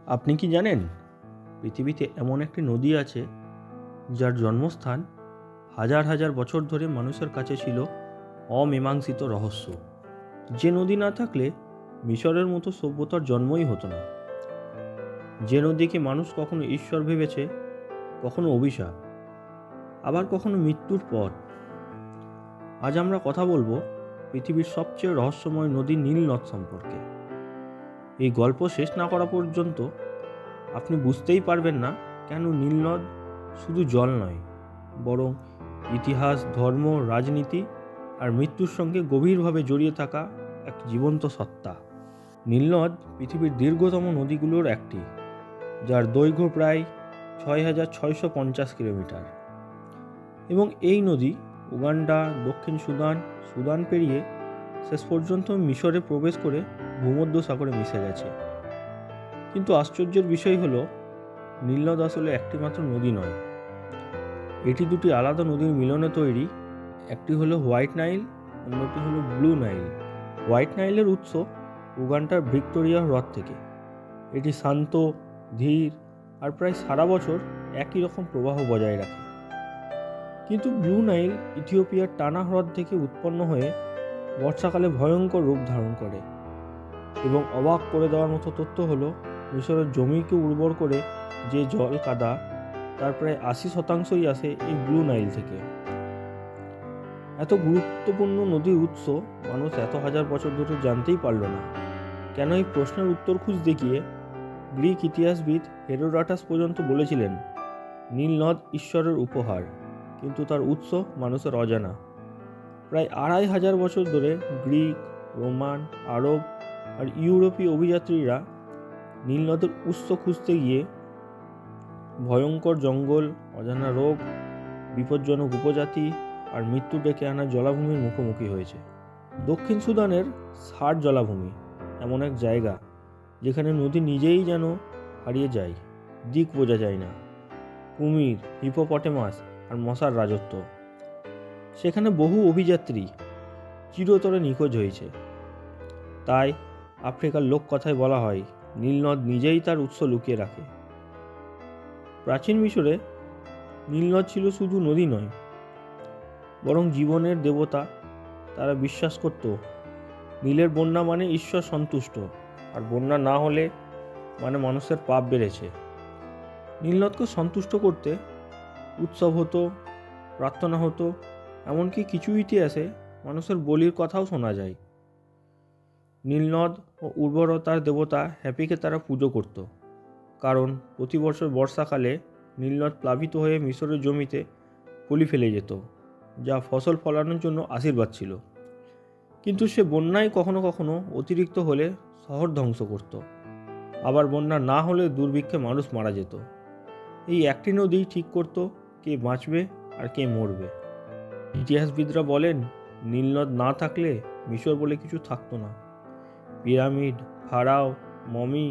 আপনি কি জানেন পৃথিবীতে এমন একটি নদী আছে যার জন্মস্থান হাজার হাজার বছর ধরে মানুষের কাছে ছিল অমীমাংসিত রহস্য। যে নদী না থাকলে মিশরের মতো সভ্যতার জন্মই হতো না। যে নদীকে মানুষ কখনো ঈশ্বর ভেবেছে, কখনো অভিশাপ, আবার কখনো মৃত্যুর পথ। আজ আমরা কথা বলবো পৃথিবীর সবচেয়ে রহস্যময় নদী নীল নদ সম্পর্কে। এই গল্প শেষ না করা পর্যন্ত আপনি বুঝতেই পারবেন না কেন নীল নদ শুধু জল নয়, বরং ইতিহাস, ধর্ম, রাজনীতি আর মৃত্যুর সঙ্গে গভীরভাবে জড়িয়ে থাকা এক জীবন্ত সত্তা। নীল নদ পৃথিবীর দীর্ঘতম নদীগুলোর একটি, যার দৈর্ঘ্য প্রায় 6,650 কিলোমিটার। এবং এই নদী উগান্ডা, দক্ষিণ সুদান, সুদান পেরিয়ে শেষ পর্যন্ত মিশরে প্রবেশ করে ভূমধ্যসাগরে মিশে গেছে। কিন্তু আশ্চর্যের বিষয় হলো, নীলনদ আসলে একটিমাত্র নদী নয়, এটি দুটি আলাদা নদীর মিলনে তৈরি। একটি হলো হোয়াইট নাইল, অন্যটি হলো ব্লু নাইল। হোয়াইট নাইলের উৎস উগান্ডার ভিক্টোরিয়া হ্রদ থেকে। এটি শান্ত, ধীর আর প্রায় সারা বছর একই রকম প্রবাহ বজায় রাখে। কিন্তু ব্লু নাইল ইথিওপিয়ার টানা হ্রদ থেকে উৎপন্ন হয়ে বর্ষাকালে ভয়ঙ্কর রূপ ধারণ করে। এবং অবাক করে দেওয়ার মতো তথ্য হলো, মিশরের জমিকে উর্বর করে যে জল কাদা, তার প্রায় 80% আসে এই ব্লু নাইল থেকে। এত গুরুত্বপূর্ণ নদীর উৎস মানুষ এত হাজার বছর ধরে জানতেই পারল না কেন? এই প্রশ্নের উত্তর খুঁজতে গিয়ে গ্রিক ইতিহাসবিদ হেরোডাটাস পর্যন্ত বলেছিলেন, নীল নদ ঈশ্বরের উপহার, কিন্তু তার উৎস মানুষের অজানা। প্রায় 2,500 বছর ধরে গ্রিক, রোমান, আরব আর ইউরোপীয় অভিযাত্রীরা নীল নদের উৎস খুঁজতে গিয়ে ভয়ঙ্কর জঙ্গল, অজানা রোগ, বিপজ্জনক উপজাতি আর মৃত্যু ডেকে আনা জলাভূমির মুখোমুখি হয়েছে। দক্ষিণ সুদানের সার জলাভূমি এমন এক জায়গা যেখানে নদী নিজেই যেন হারিয়ে যায়, দিক বোঝা যায় না। কুমির, হিপোপটেমাস আর মশার রাজত্ব। সেখানে বহু অভিযাত্রী চিরতরে নিখোঁজ হয়েছে। তাই আফ্রিকার লোককথায় বলা হয়, নীল নদ নিজেই তার উৎস লুকিয়ে রাখে। প্রাচীন মিশরে নীল নদ ছিল শুধু নদী নয়, বরং জীবনের দেবতা। তারা বিশ্বাস করত নীলের বন্যা মানে ঈশ্বর সন্তুষ্ট, আর বন্যা না হলে মানে মানুষের পাপ বেড়েছে। নীলনদকে সন্তুষ্ট করতে উৎসব হতো, প্রার্থনা হতো, এমনকি কিছু ইতিহাসে মানুষের বলির কথাও শোনা যায়। নীলনদ ও উর্বরতার দেবতা হ্যাপিকে তারা পুজো করত, কারণ প্রতি বছর বর্ষাকালে নীলনদ প্লাবিত হয়ে মিশরের জমিতে পলি ফেলে যেত, যা ফসল ফলানোর জন্য আশীর্বাদ ছিল। কিন্তু সে বন্যায় কখনো কখনো অতিরিক্ত হলে শহর ধ্বংস করত, আবার বন্যা না হলে দুর্ভিক্ষে মানুষ মারা যেত। এই একটি নদী ঠিক করত কে বাঁচবে আর কে মরবে। ইতিহাসবিদরা বলেন, নীলনদ না থাকলে মিশর বলে কিছু থাকতো না। পিরামিড, ফারাও, মমি,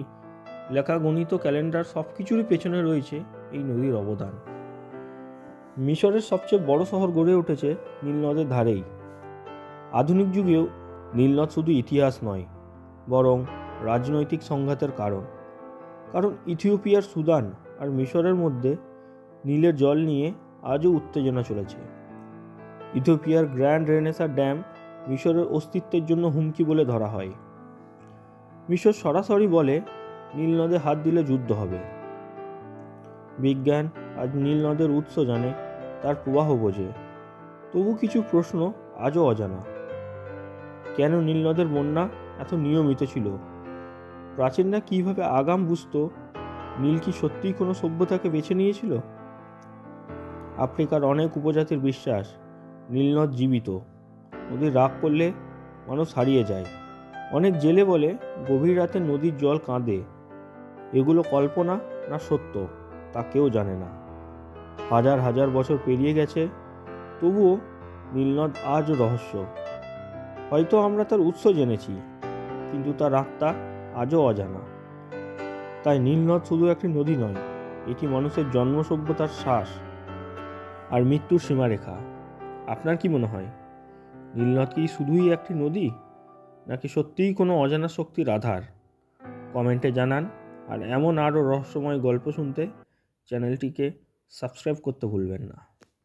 লেখা গণিত, ক্যালেন্ডার, সব কিছুরই পেছনে রয়েছে এই নদীর অবদান। মিশরের সবচেয়ে বড় শহর গড়ে উঠেছে নীলনদের ধারেই। আধুনিক যুগেও নীলনদ শুধু ইতিহাস নয়, বরং রাজনৈতিক সংঘাতের কারণ ইথিওপিয়ার সুদান আর মিশরের মধ্যে নীলের জল নিয়ে আজও উত্তেজনা চলেছে। ইথিওপিয়ার গ্র্যান্ড রেনেসা ড্যাম মিশরের অস্তিত্বের জন্য হুমকি বলে ধরা হয়। মিশর সরাসরি বলে, নীল নদে হাত দিলে যুদ্ধ হবে। বিজ্ঞান আজ নীল নদের উৎস জানে, তার প্রবাহ বোঝে, তবু কিছু প্রশ্ন আজও অজানা। কেন নীল নদের বন্যা এত নিয়মিত ছিল? প্রাচীনরা কীভাবে আগাম বুঝতো নীল কি সত্যিই কোনো সভ্যতাকে বেছে নিয়েছিল? আফ্রিকার অনেক উপজাতির বিশ্বাস, নীলনদ জীবিত, নদী রাগ করলে মানুষ হারিয়ে যায়। অনেক জেলে বলে, গভীর রাতে নদীর জল কাঁদে। এগুলো কল্পনা না সত্য তা কেউ জানে না। হাজার হাজার বছর পেরিয়ে গেছে, তবুও নীলনদ আজও রহস্য। হয়তো আমরা তার উৎস জেনেছি, কিন্তু তার আত্মা আজও অজানা। তাই নীলনদ শুধু একটি নদী নয়, এটি মানুষের জন্ম, সভ্যতার শ্বাস আর মৃত্যুর সীমারেখা। আপনার কি মনে হয়, নীলনদ কি শুধুই একটি নদী, নাকি সত্যিই কোনো অজানা শক্তির আধার? কমেন্টে জানান। আর এমন আরও রহস্যময় গল্প শুনতে চ্যানেলটিকে সাবস্ক্রাইব করতে ভুলবেন না।